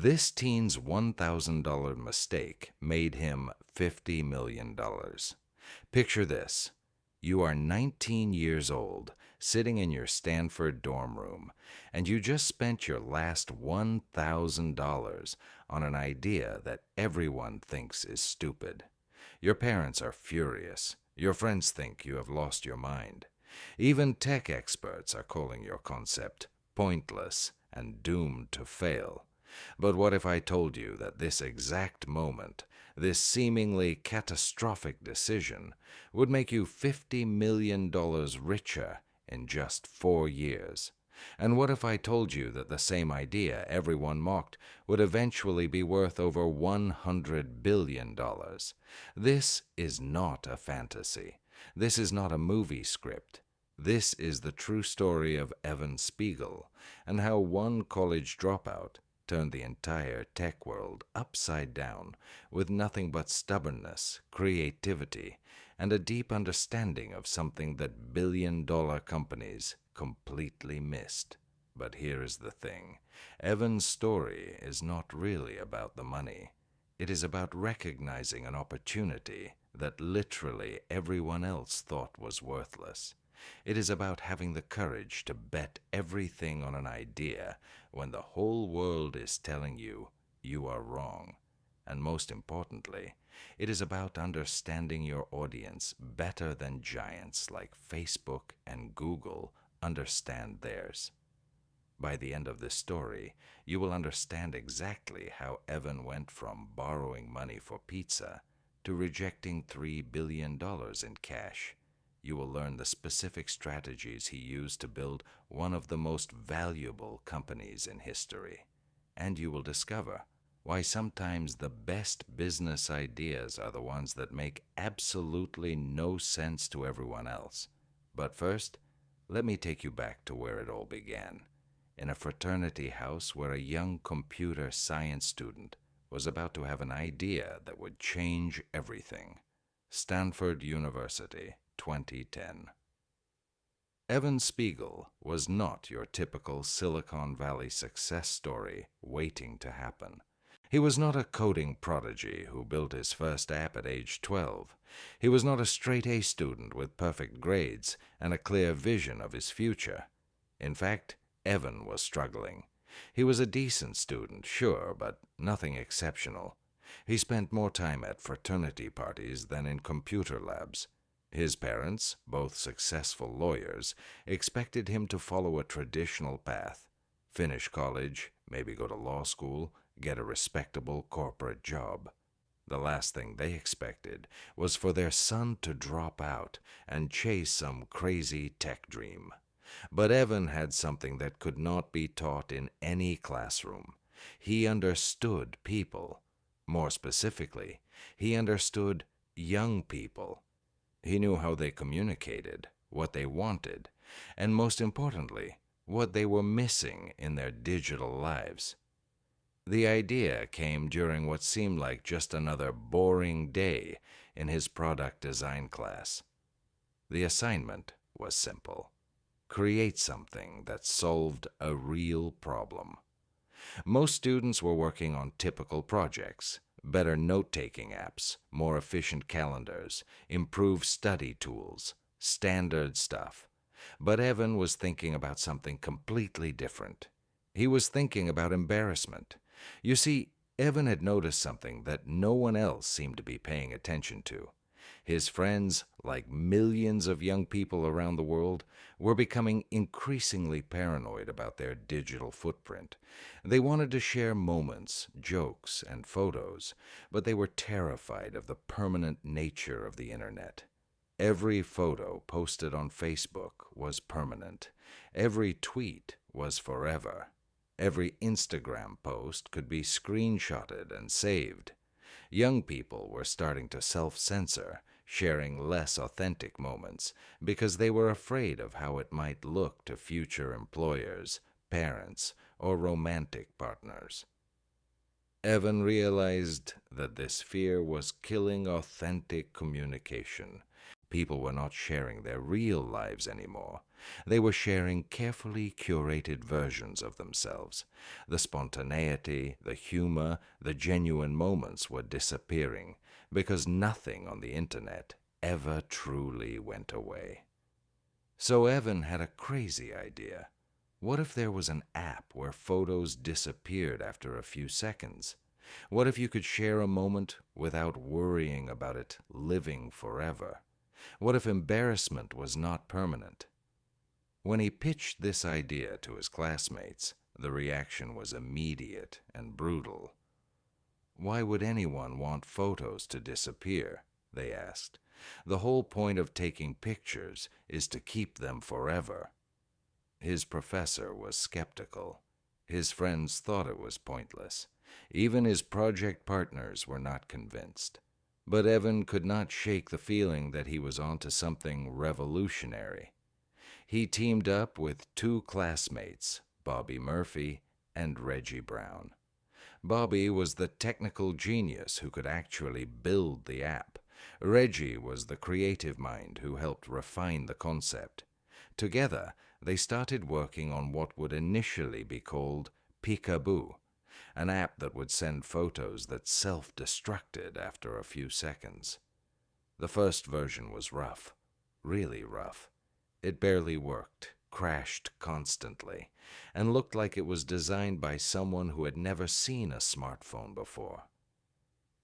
This teen's $1,000 mistake made him $50 million. Picture this. You are 19 years old, sitting in your Stanford dorm room, and you just spent your last $1,000 on an idea that everyone thinks is stupid. Your parents are furious. Your friends think you have lost your mind. Even tech experts are calling your concept pointless and doomed to fail. But what if I told you that this exact moment, this seemingly catastrophic decision, would make you $50 million richer in just 4 years? And what if I told you that the same idea everyone mocked would eventually be worth over $100 billion? This is not a fantasy. This is not a movie script. This is the true story of Evan Spiegel and how one college dropout turned the entire tech world upside down with nothing but stubbornness, creativity, and a deep understanding of something that billion-dollar companies completely missed. But here is the thing. Evan's story is not really about the money. It is about recognizing an opportunity that literally everyone else thought was worthless. It is about having the courage to bet everything on an idea when the whole world is telling you you are wrong. And most importantly, it is about understanding your audience better than giants like Facebook and Google understand theirs. By the end of this story, you will understand exactly how Evan went from borrowing money for pizza to rejecting $3 billion in cash. You will learn the specific strategies he used to build one of the most valuable companies in history. And you will discover why sometimes the best business ideas are the ones that make absolutely no sense to everyone else. But first, let me take you back to where it all began, in a fraternity house where a young computer science student was about to have an idea that would change everything. Stanford University, 2010. Evan Spiegel was not your typical Silicon Valley success story waiting to happen. He was not a coding prodigy who built his first app at age 12. He was not a straight-A student with perfect grades and a clear vision of his future. In fact, Evan was struggling. He was a decent student, sure, but nothing exceptional. He spent more time at fraternity parties than in computer labs. His parents, both successful lawyers, expected him to follow a traditional path. Finish college, maybe go to law school, get a respectable corporate job. The last thing they expected was for their son to drop out and chase some crazy tech dream. But Evan had something that could not be taught in any classroom. He understood people. More specifically, he understood young people. He knew how they communicated, what they wanted, and most importantly, what they were missing in their digital lives. The idea came during what seemed like just another boring day in his product design class. The assignment was simple. Create something that solved a real problem. Most students were working on typical projects, better note-taking apps, more efficient calendars, improved study tools, standard stuff. But Evan was thinking about something completely different. He was thinking about embarrassment. You see, Evan had noticed something that no one else seemed to be paying attention to. His friends, like millions of young people around the world, were becoming increasingly paranoid about their digital footprint. They wanted to share moments, jokes, and photos, but they were terrified of the permanent nature of the internet. Every photo posted on Facebook was permanent. Every tweet was forever. Every Instagram post could be screenshotted and saved. Young people were starting to self-censor, sharing less authentic moments because they were afraid of how it might look to future employers, parents, or romantic partners. Evan realized that this fear was killing authentic communication. People were not sharing their real lives anymore. They were sharing carefully curated versions of themselves. The spontaneity, the humor, the genuine moments were disappearing because nothing on the internet ever truly went away. So Evan had a crazy idea. What if there was an app where photos disappeared after a few seconds? What if you could share a moment without worrying about it living forever? What if embarrassment was not permanent? When he pitched this idea to his classmates, the reaction was immediate and brutal. Why would anyone want photos to disappear? They asked. The whole point of taking pictures is to keep them forever. His professor was skeptical. His friends thought it was pointless. Even his project partners were not convinced. But Evan could not shake the feeling that he was onto something revolutionary. He teamed up with two classmates, Bobby Murphy and Reggie Brown. Bobby was the technical genius who could actually build the app. Reggie was the creative mind who helped refine the concept. Together, they started working on what would initially be called Peekaboo, an app that would send photos that self-destructed after a few seconds. The first version was rough, really rough. It barely worked, crashed constantly, and looked like it was designed by someone who had never seen a smartphone before.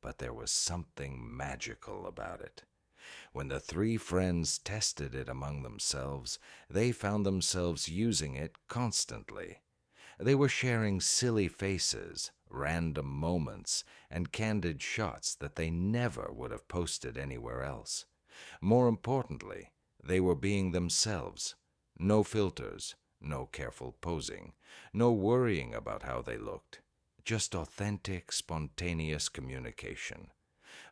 But there was something magical about it. When the three friends tested it among themselves, they found themselves using it constantly. They were sharing silly faces, random moments, and candid shots that they never would have posted anywhere else. More importantly, they were being themselves. No filters, no careful posing, no worrying about how they looked. Just authentic, spontaneous communication.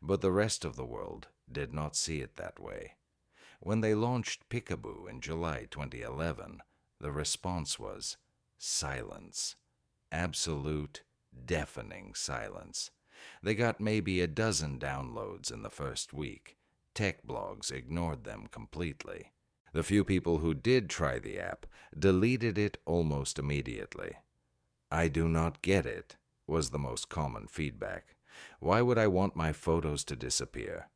But the rest of the world did not see it that way. When they launched Peekaboo in July 2011, the response was silence. Absolute, deafening silence. They got maybe a dozen downloads in the first week. Tech blogs ignored them completely. The few people who did try the app deleted it almost immediately. "I do not get it," was the most common feedback. "Why would I want my photos to disappear?"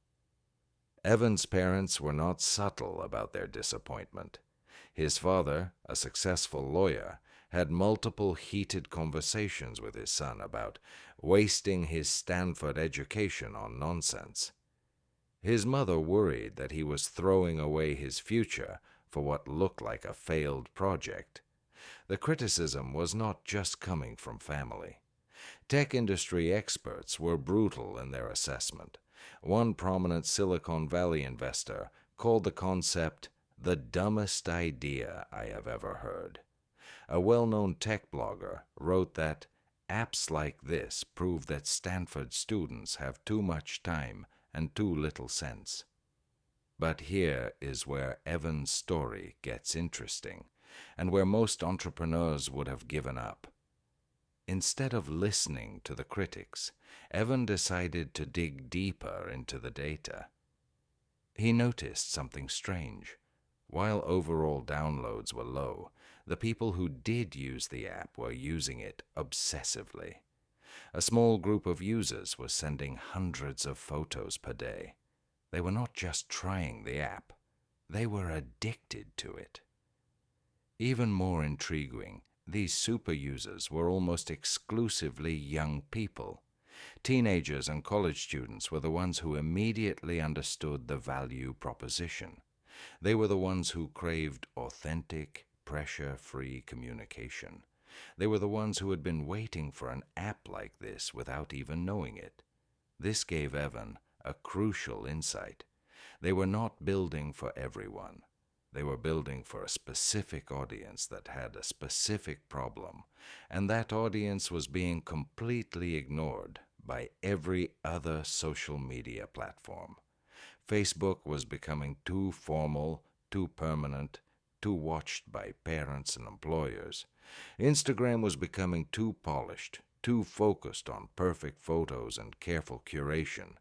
Evan's parents were not subtle about their disappointment. His father, a successful lawyer, had multiple heated conversations with his son about wasting his Stanford education on nonsense. His mother worried that he was throwing away his future for what looked like a failed project. The criticism was not just coming from family. Tech industry experts were brutal in their assessment. One prominent Silicon Valley investor called the concept the dumbest idea I have ever heard. A well-known tech blogger wrote that apps like this prove that Stanford students have too much time and too little sense. But here is where Evan's story gets interesting, and where most entrepreneurs would have given up. Instead of listening to the critics, Evan decided to dig deeper into the data. He noticed something strange. While overall downloads were low, the people who did use the app were using it obsessively. A small group of users was sending hundreds of photos per day. They were not just trying the app, they were addicted to it. Even more intriguing, these super users were almost exclusively young people. Teenagers and college students were the ones who immediately understood the value proposition. They were the ones who craved authentic, pressure-free communication. They were the ones who had been waiting for an app like this without even knowing it. This gave Evan a crucial insight. They were not building for everyone. They were building for a specific audience that had a specific problem, and that audience was being completely ignored by every other social media platform. Facebook was becoming too formal, too permanent, too watched by parents and employers. Instagram was becoming too polished, too focused on perfect photos and careful curation.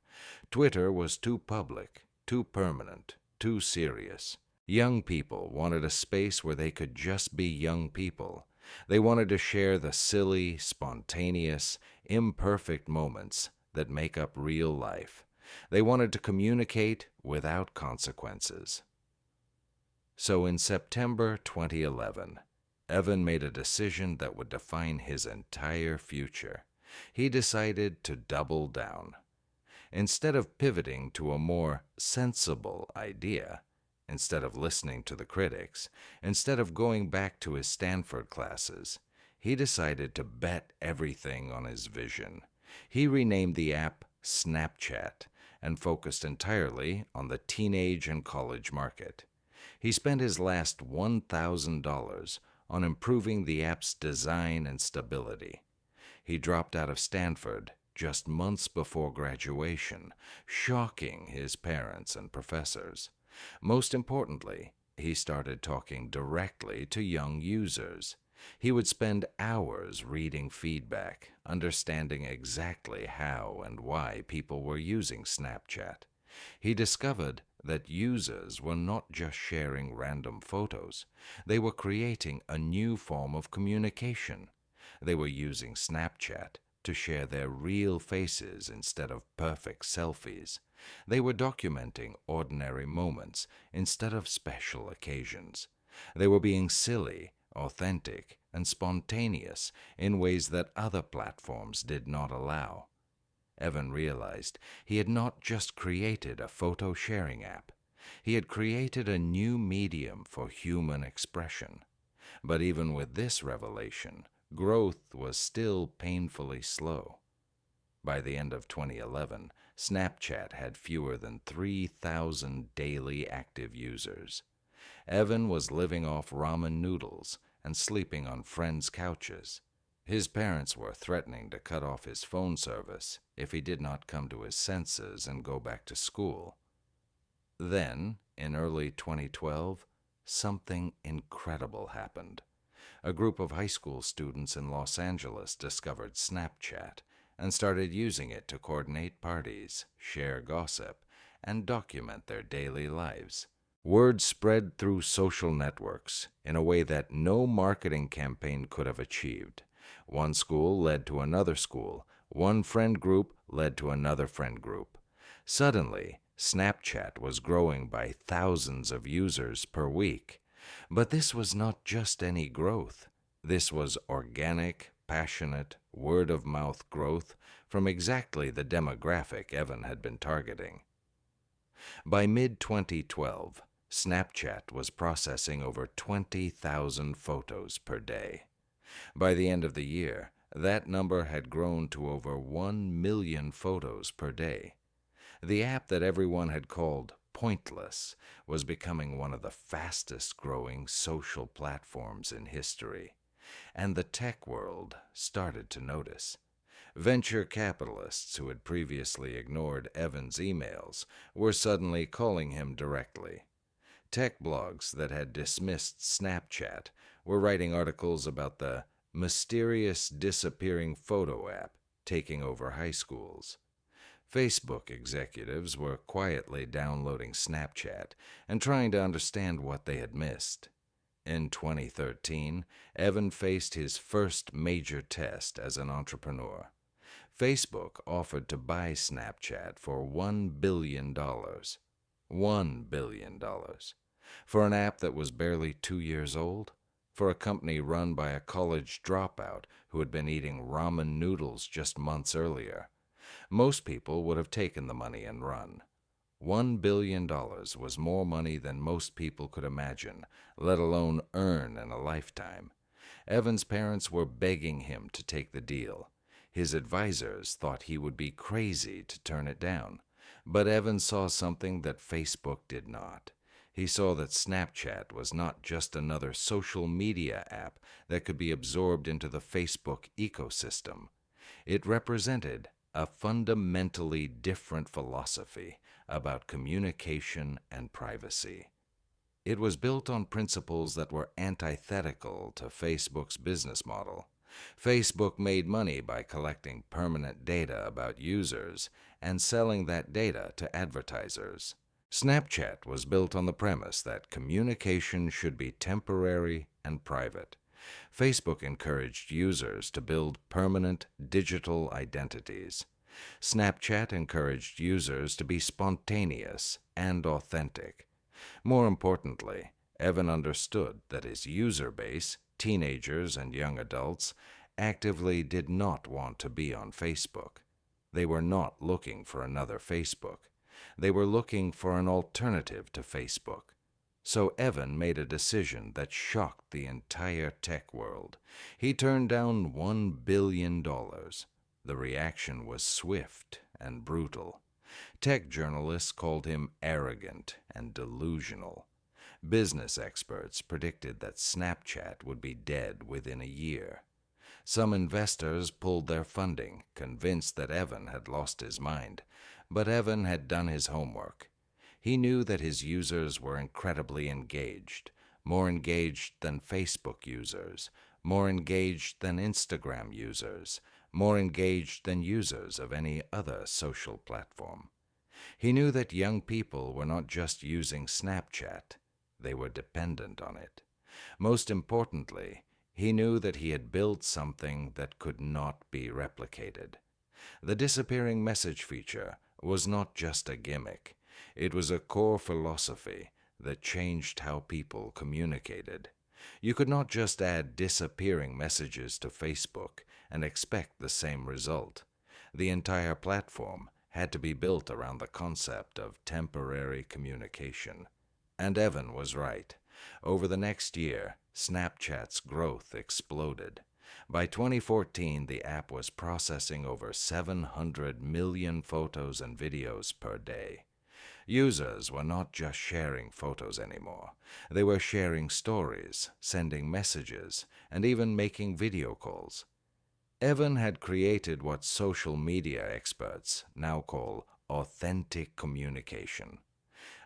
Twitter was too public, too permanent, too serious. Young people wanted a space where they could just be young people. They wanted to share the silly, spontaneous, imperfect moments that make up real life. They wanted to communicate without consequences. So in September 2011, Evan made a decision that would define his entire future. He decided to double down. Instead of pivoting to a more sensible idea, instead of listening to the critics, instead of going back to his Stanford classes, he decided to bet everything on his vision. He renamed the app Snapchat and focused entirely on the teenage and college market. He spent his last $1,000 on improving the app's design and stability. He dropped out of Stanford just months before graduation, shocking his parents and professors. Most importantly, he started talking directly to young users. He would spend hours reading feedback, understanding exactly how and why people were using Snapchat. He discovered that users were not just sharing random photos. They were creating a new form of communication. They were using Snapchat to share their real faces instead of perfect selfies. They were documenting ordinary moments instead of special occasions. They were being silly, authentic, and spontaneous in ways that other platforms did not allow. Evan realized he had not just created a photo sharing app. He had created a new medium for human expression. But even with this revelation, growth was still painfully slow. By the end of 2011, Snapchat had fewer than 3,000 daily active users. Evan was living off ramen noodles and sleeping on friends' couches. His parents were threatening to cut off his phone service if he did not come to his senses and go back to school. Then, in early 2012, something incredible happened. A group of high school students in Los Angeles discovered Snapchat and started using it to coordinate parties, share gossip, and document their daily lives. Word spread through social networks in a way that no marketing campaign could have achieved. One school led to another school. One friend group led to another friend group. Suddenly, Snapchat was growing by thousands of users per week. But this was not just any growth. This was organic, passionate, word-of-mouth growth from exactly the demographic Evan had been targeting. By mid-2012, Snapchat was processing over 20,000 photos per day. By the end of the year, that number had grown to over 1 million photos per day. The app that everyone had called pointless was becoming one of the fastest-growing social platforms in history. And the tech world started to notice. Venture capitalists who had previously ignored Evan's emails were suddenly calling him directly. Tech blogs that had dismissed Snapchat were writing articles about the mysterious disappearing photo app taking over high schools. Facebook executives were quietly downloading Snapchat and trying to understand what they had missed. In 2013, Evan faced his first major test as an entrepreneur. Facebook offered to buy Snapchat for $1 billion. $1 billion. For an app that was barely 2 years old? For a company run by a college dropout who had been eating ramen noodles just months earlier? Most people would have taken the money and run. $1 billion was more money than most people could imagine, let alone earn in a lifetime. Evan's parents were begging him to take the deal. His advisors thought he would be crazy to turn it down. But Evan saw something that Facebook did not. He saw that Snapchat was not just another social media app that could be absorbed into the Facebook ecosystem. It represented a fundamentally different philosophy about communication and privacy. It was built on principles that were antithetical to Facebook's business model. Facebook made money by collecting permanent data about users and selling that data to advertisers. Snapchat was built on the premise that communication should be temporary and private. Facebook encouraged users to build permanent digital identities. Snapchat encouraged users to be spontaneous and authentic. More importantly, Evan understood that his user base, teenagers and young adults, actively did not want to be on Facebook. They were not looking for another Facebook. They were looking for an alternative to Facebook. So Evan made a decision that shocked the entire tech world. He turned down $1 billion. The reaction was swift and brutal. Tech journalists called him arrogant and delusional. Business experts predicted that Snapchat would be dead within a year. Some investors pulled their funding, convinced that Evan had lost his mind. But Evan had done his homework. He knew that his users were incredibly engaged, more engaged than Facebook users, more engaged than Instagram users, more engaged than users of any other social platform. He knew that young people were not just using Snapchat, they were dependent on it. Most importantly, he knew that he had built something that could not be replicated. The disappearing message feature was not just a gimmick. It was a core philosophy that changed how people communicated. You could not just add disappearing messages to Facebook and expect the same result. The entire platform had to be built around the concept of temporary communication. And Evan was right. Over the next year, Snapchat's growth exploded. By 2014, the app was processing over 700 million photos and videos per day. Users were not just sharing photos anymore. They were sharing stories, sending messages, and even making video calls. Evan had created what social media experts now call authentic communication.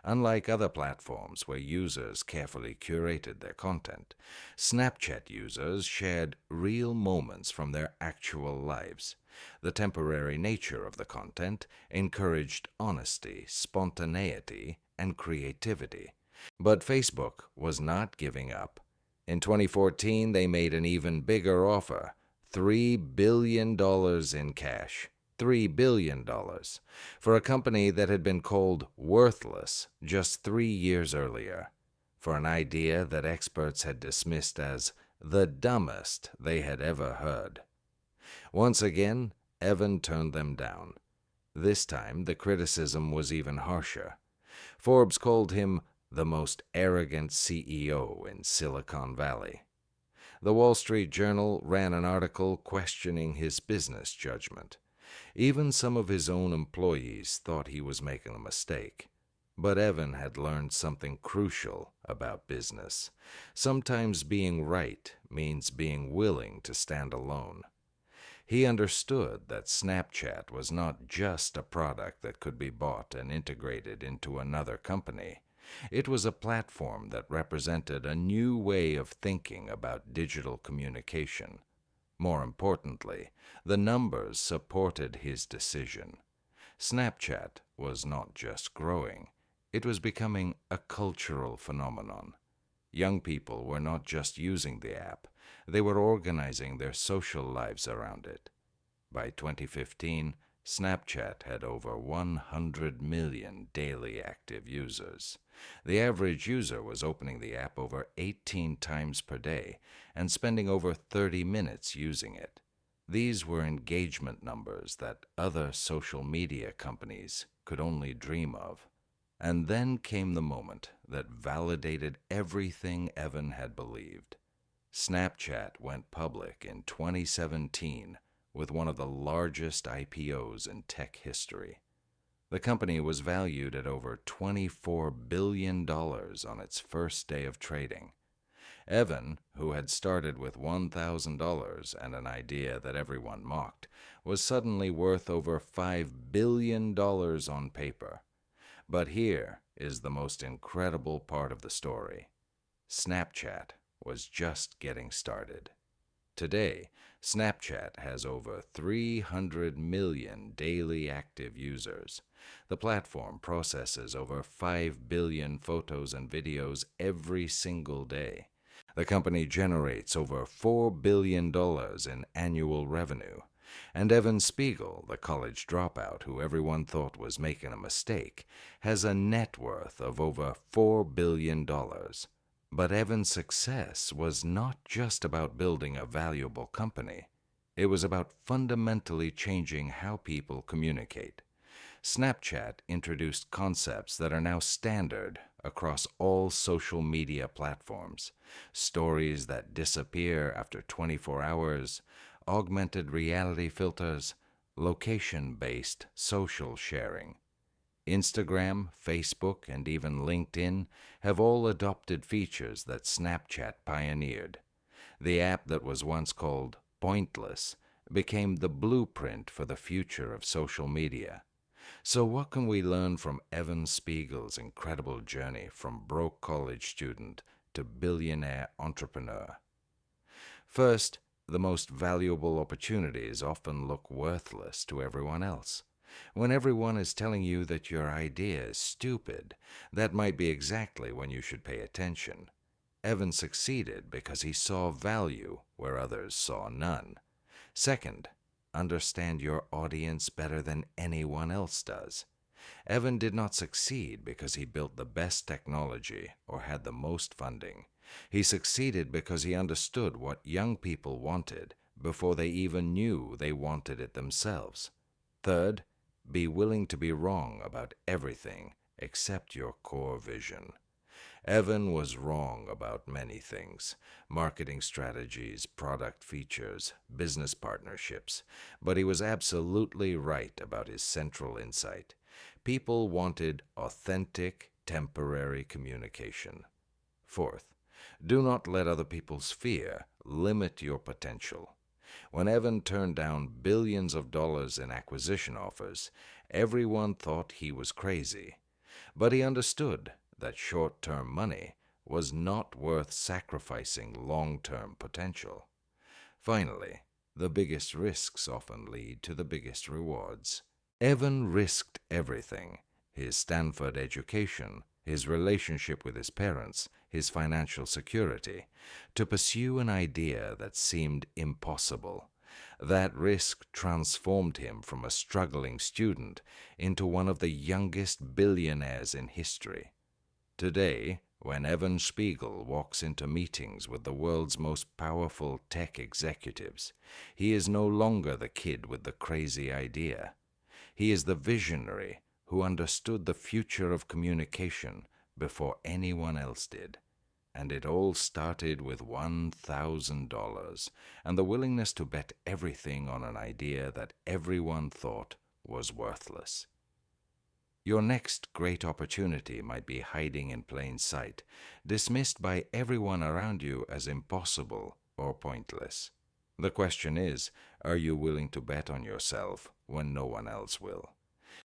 Unlike other platforms where users carefully curated their content, Snapchat users shared real moments from their actual lives. The temporary nature of the content encouraged honesty, spontaneity, and creativity. But Facebook was not giving up. In 2014, they made an even bigger offer, $3 billion in cash. $3 billion for a company that had been called worthless just 3 years earlier, for an idea that experts had dismissed as the dumbest they had ever heard. Once again, Evan turned them down. This time, the criticism was even harsher. Forbes called him the most arrogant CEO in Silicon Valley. The Wall Street Journal ran an article questioning his business judgment. Even some of his own employees thought he was making a mistake. But Evan had learned something crucial about business. Sometimes being right means being willing to stand alone. He understood that Snapchat was not just a product that could be bought and integrated into another company. It was a platform that represented a new way of thinking about digital communication. More importantly, the numbers supported his decision. Snapchat was not just growing, it was becoming a cultural phenomenon. Young people were not just using the app, they were organizing their social lives around it. By 2015, Snapchat had over 100 million daily active users. The average user was opening the app over 18 times per day and spending over 30 minutes using it. These were engagement numbers that other social media companies could only dream of. And then came the moment that validated everything Evan had believed. Snapchat went public in 2017 with one of the largest IPOs in tech history. The company was valued at over $24 billion on its first day of trading. Evan, who had started with $1,000 and an idea that everyone mocked, was suddenly worth over $5 billion on paper. But here is the most incredible part of the story. Snapchat was just getting started. Today, Snapchat has over 300 million daily active users. The platform processes over 5 billion photos and videos every single day. The company generates over $4 billion in annual revenue. And Evan Spiegel, the college dropout who everyone thought was making a mistake, has a net worth of over $4 billion. But Evan's success was not just about building a valuable company. It was about fundamentally changing how people communicate. Snapchat introduced concepts that are now standard across all social media platforms. Stories that disappear after 24 hours, augmented reality filters, location-based social sharing. Instagram, Facebook, and even LinkedIn have all adopted features that Snapchat pioneered. The app that was once called pointless became the blueprint for the future of social media. So what can we learn from Evan Spiegel's incredible journey from broke college student to billionaire entrepreneur? First, the most valuable opportunities often look worthless to everyone else. When everyone is telling you that your idea is stupid, that might be exactly when you should pay attention. Evan succeeded because he saw value where others saw none. Second, understand your audience better than anyone else does. Evan did not succeed because he built the best technology or had the most funding. He succeeded because he understood what young people wanted before they even knew they wanted it themselves. Third, be willing to be wrong about everything except your core vision. Evan was wrong about many things: marketing strategies, product features, business partnerships, but he was absolutely right about his central insight. People wanted authentic, temporary communication. Fourth, do not let other people's fear limit your potential. When Evan turned down billions of dollars in acquisition offers, everyone thought he was crazy. But he understood that short-term money was not worth sacrificing long-term potential. Finally, the biggest risks often lead to the biggest rewards. Evan risked everything: his Stanford education, his relationship with his parents, his financial security, to pursue an idea that seemed impossible. That risk transformed him from a struggling student into one of the youngest billionaires in history. Today, when Evan Spiegel walks into meetings with the world's most powerful tech executives, he is no longer the kid with the crazy idea. He is the visionary who understood the future of communication before anyone else did. And it all started with $1,000 and the willingness to bet everything on an idea that everyone thought was worthless. Your next great opportunity might be hiding in plain sight, dismissed by everyone around you as impossible or pointless. The question is, are you willing to bet on yourself when no one else will?